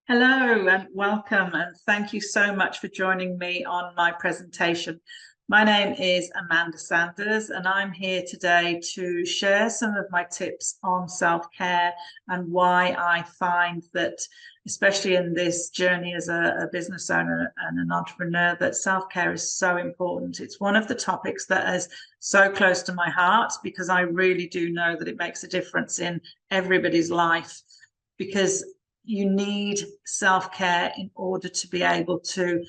Hello and welcome, and thank you so much for joining me on my presentation. My name is Amanda Sanders, and I'm here today to share some of my tips on self-care and why I find that, especially in this journey as a business owner and an entrepreneur, that self-care is so important. It's one of the topics that is so close to my heart because I really do know that it makes a difference in everybody's life, because you need self-care in order to be able to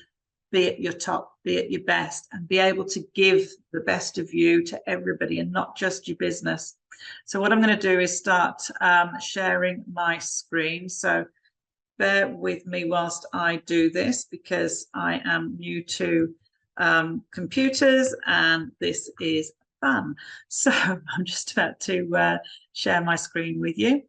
be at your top, be at your best, and be able to give the best of you to everybody and not just your business. So what I'm going to do is start sharing my screen. So bear with me whilst I do this because I am new to computers and this is fun. So I'm just about to share my screen with you.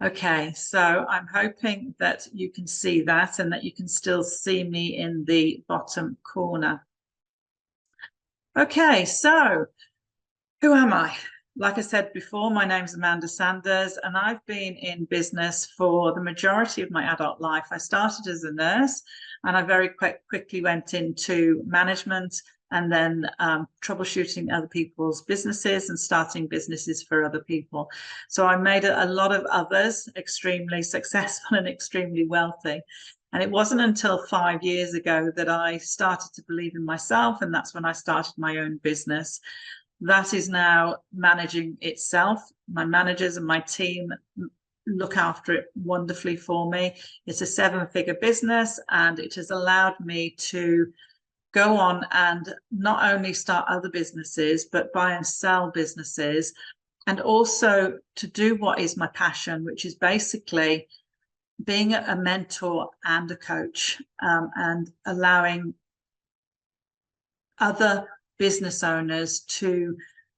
Okay, so I'm hoping that you can see that and that you can still see me in the bottom corner. Okay, so who am I? Like I said before, my name's Amanda Sanders, and I've been in business for the majority of my adult life. I started as a nurse, and I very quickly went into management and then troubleshooting other people's businesses and starting businesses for other people. So I made a lot of others extremely successful and extremely wealthy. And it wasn't until 5 years ago that I started to believe in myself, and that's when I started my own business. That is now managing itself. My managers and my team look after it wonderfully for me. It's a 7-figure business, and it has allowed me to go on and not only start other businesses, but buy and sell businesses, and also to do what is my passion, which is basically being a mentor and a coach, and allowing other business owners to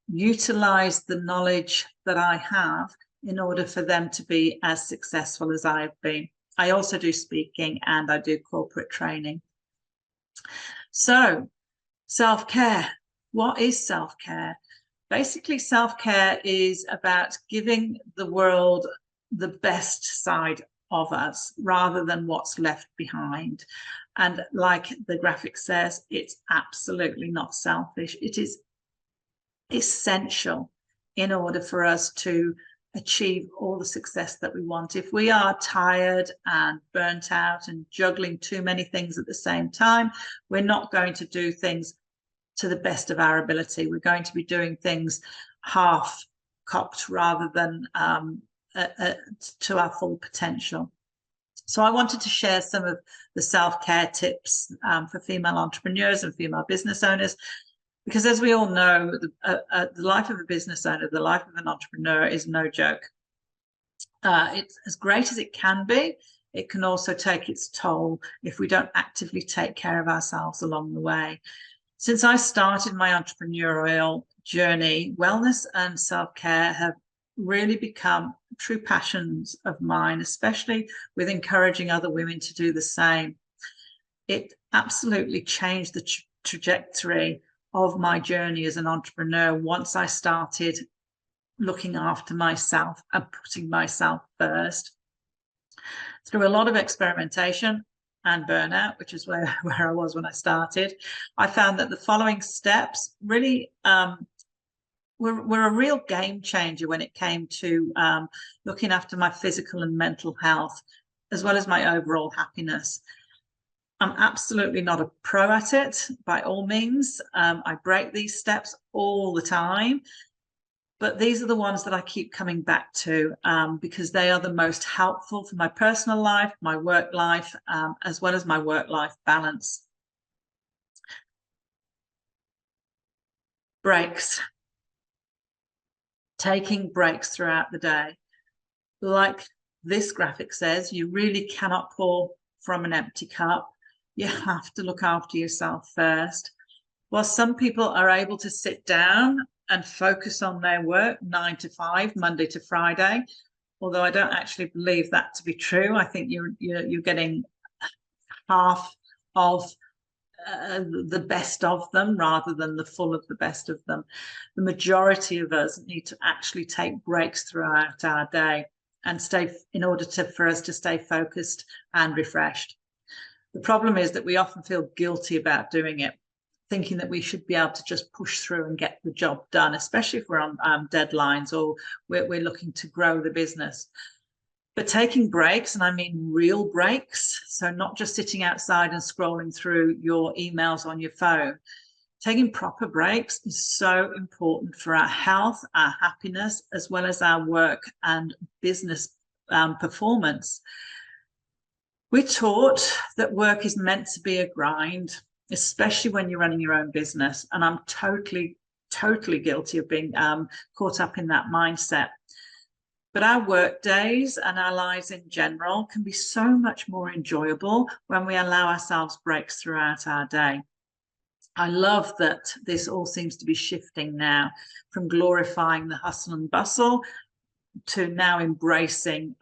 utilize the knowledge that I have in order for them to be as successful as I have been. I also do speaking and I do corporate training. So, self-care. What is self-care? Basically, self-care is about giving the world the best side of us rather than what's left behind. And like the graphic says, it's absolutely not selfish. It is essential in order for us to achieve all the success that we want. If we are tired and burnt out and juggling too many things at the same time, we're not going to do things to the best of our ability. We're going to be doing things half-cocked rather than to our full potential. So I wanted to share some of the self-care tips for female entrepreneurs and female business owners, because as we all know, the life of a business owner, the life of an entrepreneur is no joke. It's as great as it can be. It can also take its toll if we don't actively take care of ourselves along the way. Since I started my entrepreneurial journey, wellness and self-care have really become true passions of mine, especially with encouraging other women to do the same. It absolutely changed the trajectory of my journey as an entrepreneur once I started looking after myself and putting myself first. Through a lot of experimentation and burnout, which is where I was when I started, I found that the following steps really were a real game changer when it came to looking after my physical and mental health, as well as my overall happiness. I'm absolutely not a pro at it by all means. I break these steps all the time, but these are the ones that I keep coming back to because they are the most helpful for my personal life, my work life, as well as my work-life balance. Breaks. Taking breaks throughout the day. Like this graphic says, you really cannot pour from an empty cup. You have to look after yourself first. While some people are able to sit down and focus on their work 9 to 5, Monday to Friday, although I don't actually believe that to be true. I think you're getting half of the best of them rather than the full of the best of them. The majority of us need to actually take breaks throughout our day. in order for us to stay focused and refreshed. The problem is that we often feel guilty about doing it, thinking that we should be able to just push through and get the job done, especially if we're on deadlines or we're looking to grow the business. But taking breaks, and I mean real breaks, so not just sitting outside and scrolling through your emails on your phone. Taking proper breaks is so important for our health, our happiness, as well as our work and business performance. We're taught that work is meant to be a grind, especially when you're running your own business. And I'm totally guilty of being caught up in that mindset. But our work days and our lives in general can be so much more enjoyable when we allow ourselves breaks throughout our day. I love that this all seems to be shifting now from glorifying the hustle and bustle to now embracing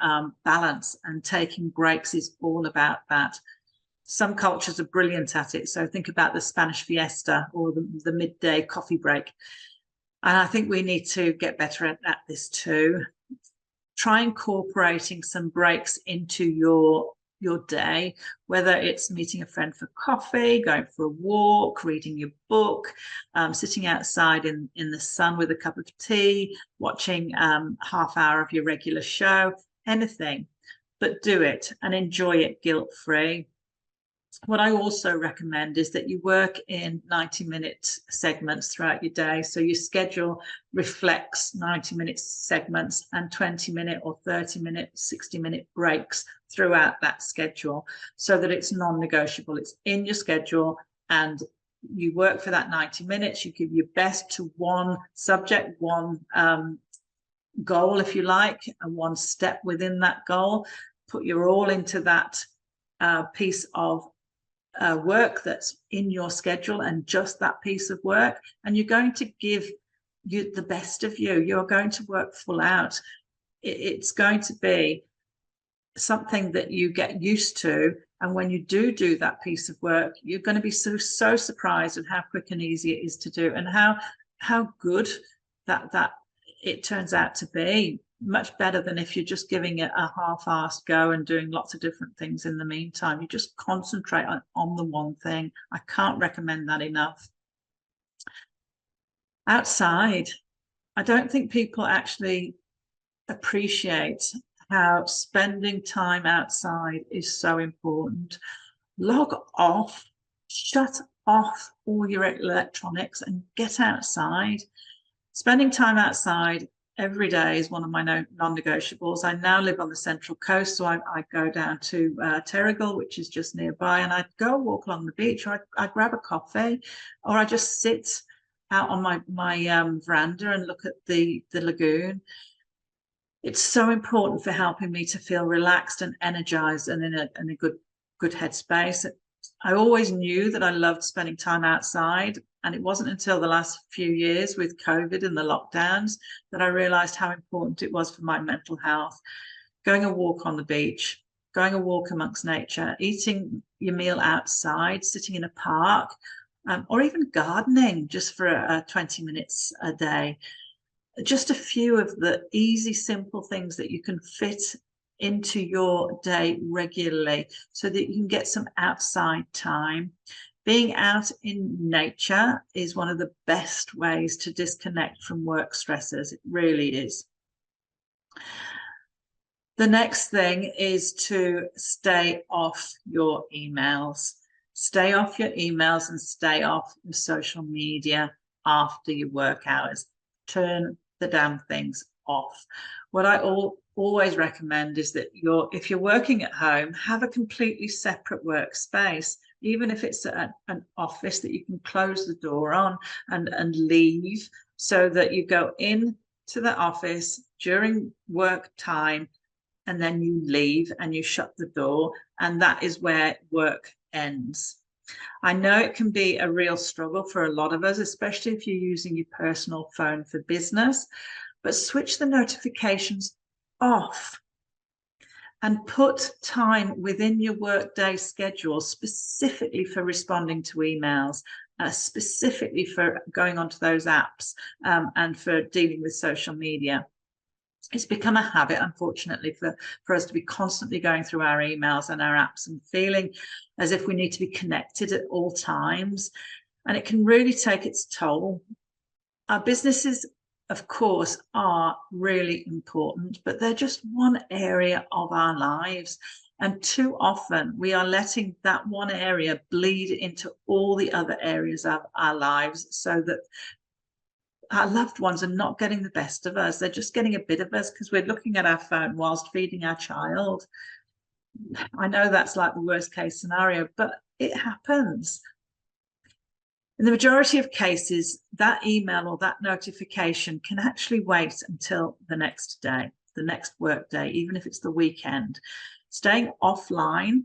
balance, and taking breaks is all about that. Some cultures are brilliant at it. So think about the Spanish fiesta or the midday coffee break. And I think we need to get better at this too. Try incorporating some breaks into your day, whether it's meeting a friend for coffee, going for a walk, reading your book, sitting outside in the sun with a cup of tea, watching half hour of your regular show, anything, but do it and enjoy it guilt-free. What I also recommend is that you work in 90-minute segments throughout your day. So your schedule reflects 90-minute segments and 20-minute or 30-minute, 60-minute breaks throughout that schedule, so that it's non-negotiable. It's in your schedule and you work for that 90 minutes. You give your best to one subject, one goal, if you like, and one step within that goal. Put your all into that piece of work that's in your schedule, and just that piece of work, and you're going to give you the best of you. You're going to work full out. It's going to be something that you get used to, and when you do that piece of work, you're going to be so surprised at how quick and easy it is to do, and how good that it turns out to be. Much better than if you're just giving it a half-assed go and doing lots of different things in the meantime. You just concentrate on the one thing. I can't recommend that enough. Outside, I don't think people actually appreciate how spending time outside is so important. Log off, shut off all your electronics and get outside. Spending time outside every day is one of my non-negotiables. I now live on the Central Coast, so I go down to Terrigal, which is just nearby, and I go walk along the beach, or I grab a coffee, or I just sit out on my veranda and look at the lagoon. It's so important for helping me to feel relaxed and energized and in a good headspace. I always knew that I loved spending time outside, and it wasn't until the last few years with COVID and the lockdowns that I realized how important it was for my mental health. Going a walk on the beach, going a walk amongst nature, eating your meal outside, sitting in a park, or even gardening just for 20 minutes a day. Just a few of the easy, simple things that you can fit into your day regularly so that you can get some outside time. Being out in nature is one of the best ways to disconnect from work stresses. It really is. The next thing is to stay off your emails. Stay off your emails and stay off your social media after your work hours. Turn the damn things off. What I always recommend is that if you're working at home, have a completely separate workspace, even if it's an office that you can close the door on and leave, so that you go in to the office during work time and then you leave and you shut the door, and that is where work ends. I know it can be a real struggle for a lot of us, especially if you're using your personal phone for business, but switch the notifications off and put time within your workday schedule specifically for responding to emails, specifically for going onto those apps, and for dealing with social media. It's become a habit, unfortunately, for us to be constantly going through our emails and our apps and feeling as if we need to be connected at all times. And it can really take its toll. Our businesses, of course, are really important, but they're just one area of our lives. And too often we are letting that one area bleed into all the other areas of our lives, so that our loved ones are not getting the best of us. They're just getting a bit of us because we're looking at our phone whilst feeding our child. I know that's like the worst case scenario, but it happens. In the majority of cases, that email or that notification can actually wait until the next day, the next work day, even if it's the weekend. Staying offline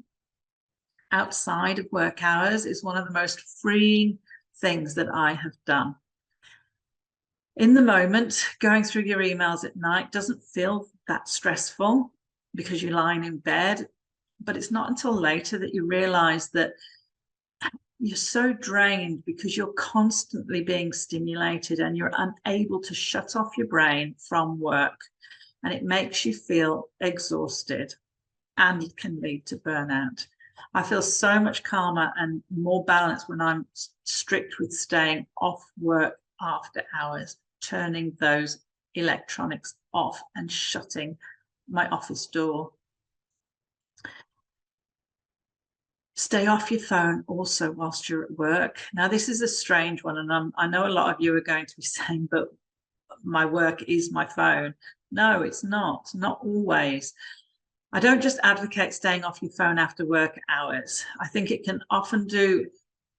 outside of work hours is one of the most freeing things that I have done. In the moment, going through your emails at night doesn't feel that stressful because you're lying in bed, but it's not until later that you realize that you're so drained because you're constantly being stimulated and you're unable to shut off your brain from work, and it makes you feel exhausted, and it can lead to burnout. I feel so much calmer and more balanced when I'm strict with staying off work after hours, turning those electronics off and shutting my office door. Stay off your phone also whilst you're at work. Now, this is a strange one, and I know a lot of you are going to be saying, but my work is my phone. No, it's not always. I don't just advocate staying off your phone after work hours. I think it can often do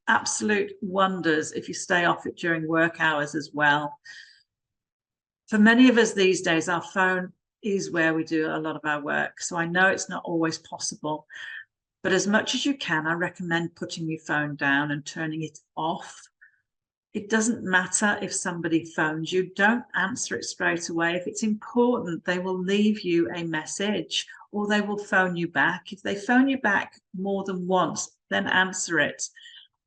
absolute wonders if you stay off it during work hours as well. For many of us these days, our phone is where we do a lot of our work. So I know it's not always possible, but as much as you can, I recommend putting your phone down and turning it off. It doesn't matter if somebody phones you, don't answer it straight away. If it's important, they will leave you a message or they will phone you back. If they phone you back more than once, then answer it.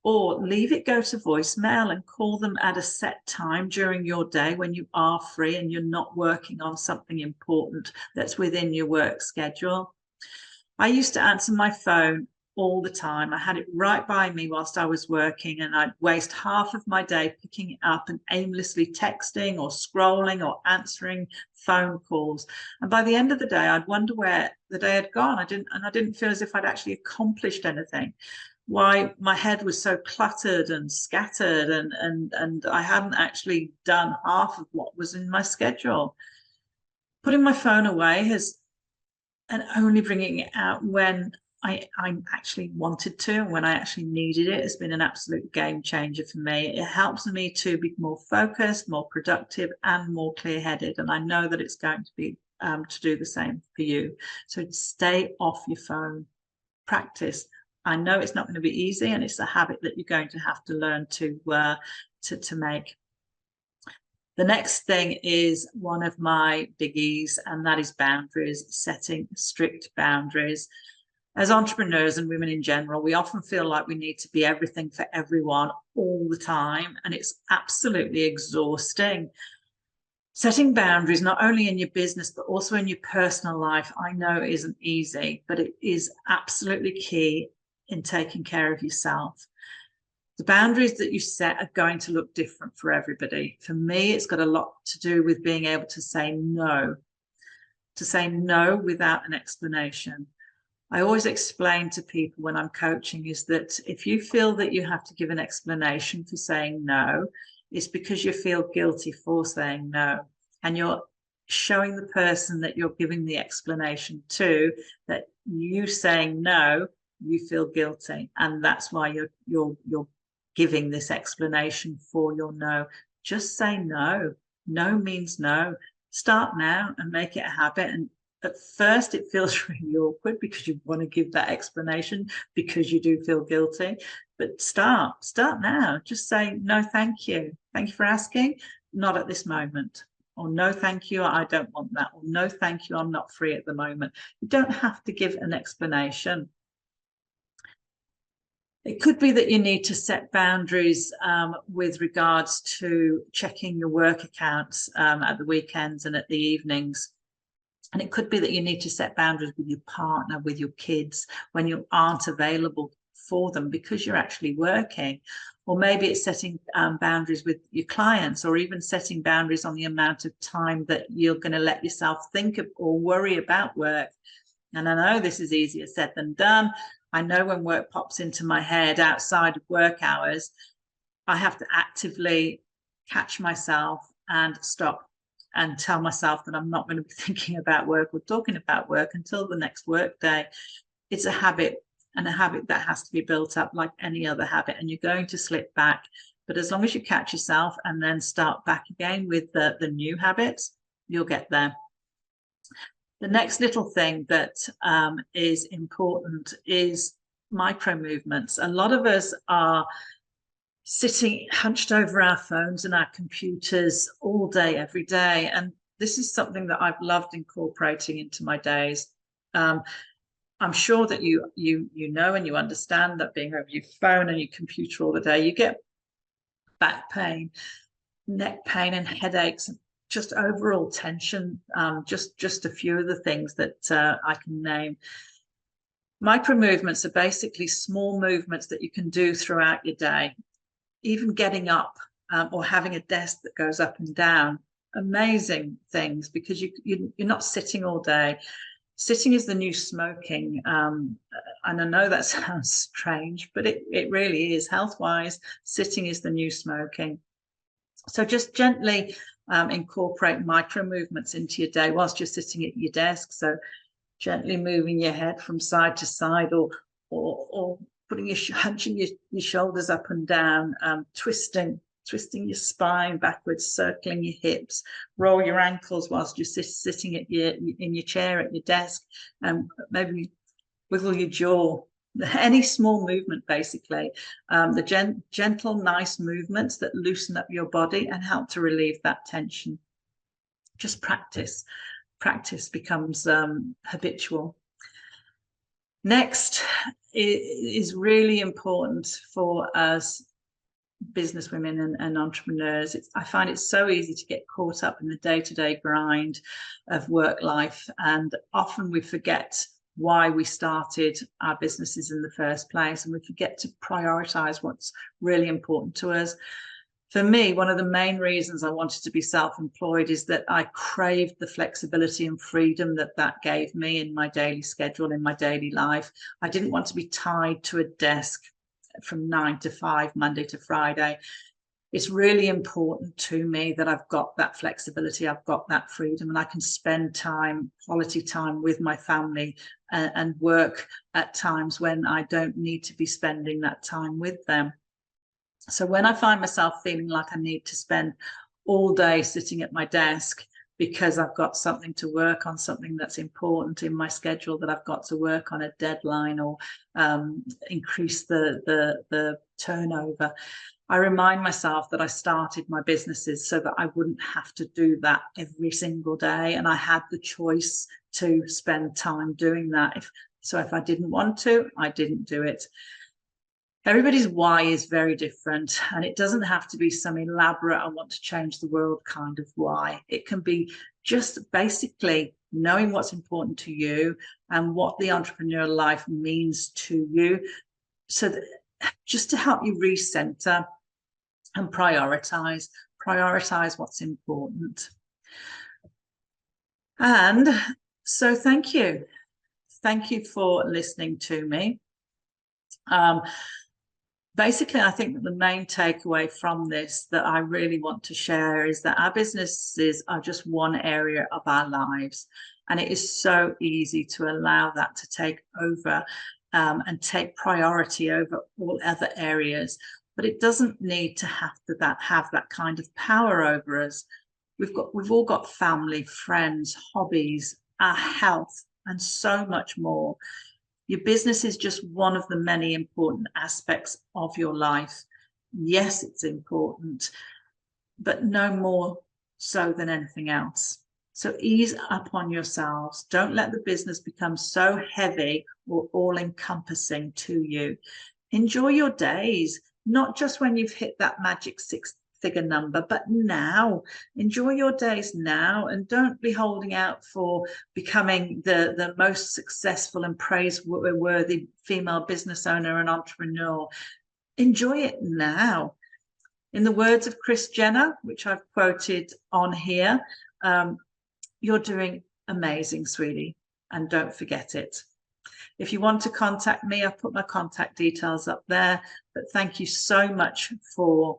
Or leave it go to voicemail and call them at a set time during your day when you are free and you're not working on something important that's within your work schedule. I used to answer my phone all the time. I had it right by me whilst I was working, and I'd waste half of my day picking it up and aimlessly texting or scrolling or answering phone calls. And by the end of the day, I'd wonder where the day had gone. I didn't feel as if I'd actually accomplished anything. Why my head was so cluttered and scattered, and I hadn't actually done half of what was in my schedule. Putting my phone away and only bringing it out when I actually wanted to, when I actually needed it, has been an absolute game changer for me. It helps me to be more focused, more productive, and more clear-headed. And I know that it's going to be to do the same for you. So stay off your phone. Practice. I know it's not going to be easy, and it's a habit that you're going to have to learn to make. The next thing is one of my biggies, and that is boundaries, setting strict boundaries. As entrepreneurs and women in general, we often feel like we need to be everything for everyone all the time, and it's absolutely exhausting. Setting boundaries, not only in your business, but also in your personal life, I know isn't easy, but it is absolutely key in taking care of yourself. The boundaries that you set are going to look different for everybody. For me, it's got a lot to do with being able to say no without an explanation. I always explain to people when I'm coaching is that if you feel that you have to give an explanation for saying no, it's because you feel guilty for saying no. And you're showing the person that you're giving the explanation to that you saying no, you feel guilty. And that's why you're giving this explanation for your no. Just say no. No means no. Start now and make it a habit. And at first it feels really awkward because you want to give that explanation because you do feel guilty, but start now. Just say no, thank you for asking, not at this moment, or no thank you, I don't want that, or no thank you, I'm not free at the moment. You don't have to give an explanation. It could be that you need to set boundaries with regards to checking your work accounts at the weekends and at the evenings. And it could be that you need to set boundaries with your partner, with your kids, when you aren't available for them because you're actually working. Or maybe it's setting boundaries with your clients, or even setting boundaries on the amount of time that you're going to let yourself think of or worry about work. And I know this is easier said than done. I know when work pops into my head outside of work hours, I have to actively catch myself and stop and tell myself that I'm not going to be thinking about work or talking about work until the next work day. It's a habit, and a habit that has to be built up like any other habit, and you're going to slip back. But as long as you catch yourself and then start back again with the new habits, you'll get there. The next little thing that is important is micro movements. A lot of us are sitting hunched over our phones and our computers all day, every day. And this is something that I've loved incorporating into my days. I'm sure that you know and you understand that being over your phone and your computer all the day, you get back pain, neck pain and headaches, and just overall tension. Just a few of the things that I can name. Micro movements are basically small movements that you can do throughout your day. Even getting up or having a desk that goes up and down, amazing things, because you're not sitting all day. Sitting is the new smoking. And I know that sounds strange, but it really is. Health-wise, sitting is the new smoking. So just gently incorporate micro movements into your day whilst you're sitting at your desk. So gently moving your head from side to side, or putting hunching your shoulders up and down, twisting your spine backwards, circling your hips, roll your ankles whilst you're sitting in your chair at your desk, and maybe wiggle your jaw. Any small movement, basically, the gentle, nice movements that loosen up your body and help to relieve that tension. Just practice. Practice becomes habitual. Next is really important for us businesswomen and entrepreneurs. I find it so easy to get caught up in the day-to-day grind of work life, and often we forget why we started our businesses in the first place, and we forget to prioritize what's really important to us. For me, one of the main reasons I wanted to be self-employed is that I craved the flexibility and freedom that gave me in my daily schedule, in my daily life. I didn't want to be tied to a desk from 9 to 5, Monday to Friday. It's really important to me that I've got that flexibility, I've got that freedom, and I can spend time, quality time with my family, and work at times when I don't need to be spending that time with them. So when I find myself feeling like I need to spend all day sitting at my desk because I've got something to work on, something that's important in my schedule that I've got to work on, a deadline, or increase the turnover, I remind myself that I started my businesses so that I wouldn't have to do that every single day. And I had the choice to spend time doing that. So if I didn't want to, I didn't do it. Everybody's why is very different, and it doesn't have to be some elaborate, I want to change the world kind of why. It can be just basically knowing what's important to you and what the entrepreneurial life means to you, so that just to help you recenter and prioritize what's important. And so thank you for listening to me. Basically, I think that the main takeaway from this that I really want to share is that our businesses are just one area of our lives, and it is so easy to allow that to take over and take priority over all other areas. But it doesn't need to have that kind of power over us. We've all got family, friends, hobbies, our health, and so much more. Your business is just one of the many important aspects of your life. Yes, it's important, but no more so than anything else. So ease up on yourselves. Don't let the business become so heavy or all-encompassing to you. Enjoy your days, not just when you've hit that magic figure number, but now. Enjoy your days now, and don't be holding out for becoming the most successful and praiseworthy female business owner and entrepreneur. Enjoy it now. In the words of Kris Jenner, which I've quoted on here, you're doing amazing, sweetie, and don't forget it. If you want to contact me, I've put my contact details up there. But thank you so much for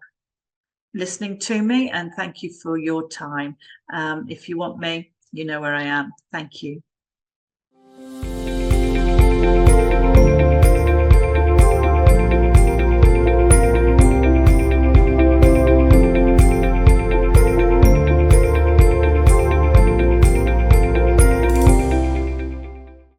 listening to me, and thank you for your time. If you want me, you know where I am. Thank you.